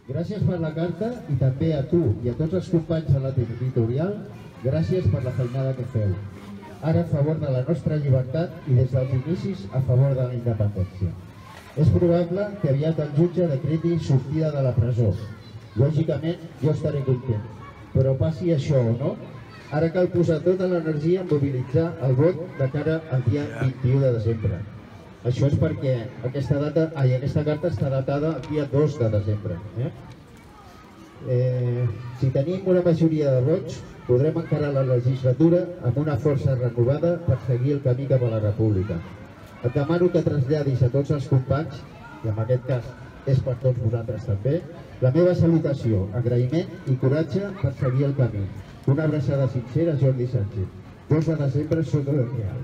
Gràcies per la carta i també a tu i a tots els companys de la editorial, gràcies per la feinada que feu. Ara a favor de la nostra llibertat i des dels inicis a favor de la independència. És probable que aviat el jutge decreti sortida de la presó. Lògicament, jo estaré content. Però passi això o no, ara cal posar tota l'energia en mobilitzar el vot de cara al dia 21 de desembre. Això és perquè aquesta carta està datada el dia 2 de desembre. Si tenim una majoria de vots, podrem encarar la legislatura amb una força renovada per seguir el camí cap a la república. Et demano que traslladis a tots els companys, i en aquest cas és per tots vosaltres també, la meva salutació, agraïment i coratge per seguir el camí. Una abraçada sincera a Jordi Sánchez. 2 de desembre, Soto del Real.